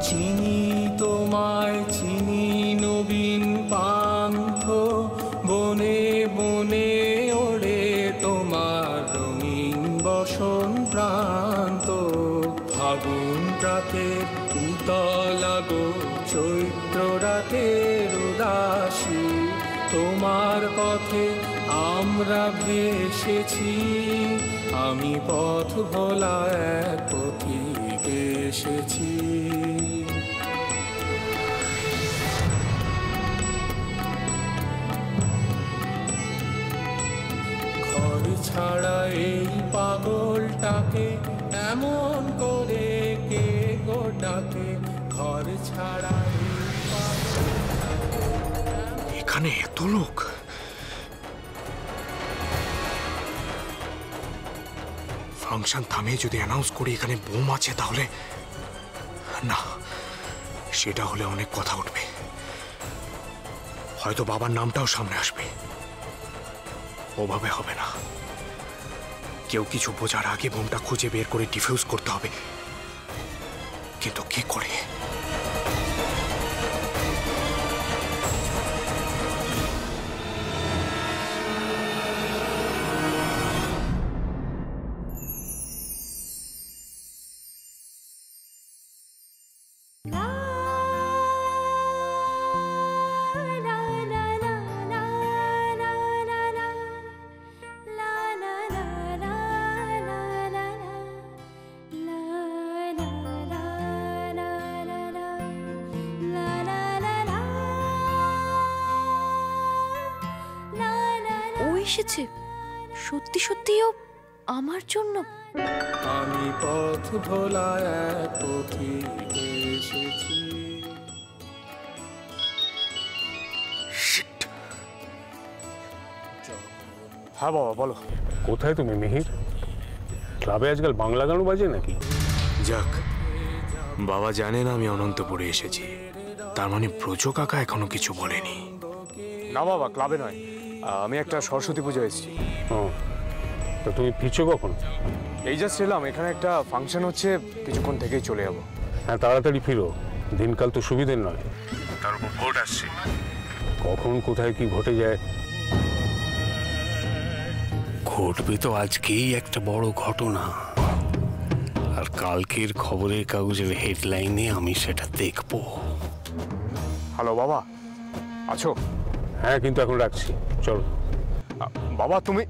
চিনি তোমায় চিনি নবীন পান্থ, বনে বনে ওড়ে তোমার রঙিন বসন প্রান্ত। ফাগুন রাতের উতলাগো চৈত্র রাতের উদাসী, তোমার পথে আমরা ভেসেছি। আমি পথ ভোলা এক পথিক এসেছি। ঘর ছাড়া এই পাগলটাকে এমন করে কে গো ডাকে? ঘর ছাড়া এই এখানে এত লোক, ফাংশন থামিয়ে যদি অ্যানাউন্স করি এখানে বোম আছে, তাহলে না, সেটা হলে অনেক কথা উঠবে, হয়তো বাবার নামটাও সামনে আসবে। ওভাবে হবে না, কেউ কিছু বোঝার আগে বোমটা খুঁজে বের করে ডিফিউজ করতে হবে। কিন্তু কি করে? এসেছে সত্যি সত্যিও আমার জন্য। আমি পথ ভোলা এক পথিক এসেছি। হ্যাঁ বাবা বলো। কোথায় তুমি মিহির? ক্লাবে আজকাল বাংলা গানও বাজে নাকি? যাক, বাবা জানে না আমি অনন্তপুরে এসেছি, তার মানে ব্রজ কাকা এখনো কিছু বলেনি। না বাবা, ক্লাবে নয়, আমি একটা সরস্বতী পুজো এসেছি। তো তুমি ফিরছো কখন? এই জাস্ট এলাম, এখানে একটা ফাংশন হচ্ছে, কিছুক্ষণ থেকেই চলে যাবো। হ্যাঁ তাড়াতাড়ি ফিরো, দিনকাল তো সুবিধের নয়, তার উপর ভোট আসছে, কখন কোথায় কি ঘটে যায়। ঘটবে তো আজকেই একটা বড় ঘটনা, আর কালকের খবরের কাগজের হেডলাইনে আমি সেটা দেখব। হ্যালো বাবা, আছো? হ্যাঁ কিন্তু এখন রাখছি, চলো। বাবা তুমি,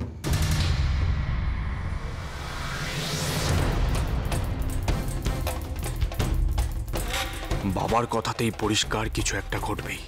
বাবার কথাতেই পরিষ্কার কিছু একটা ঘটবেই।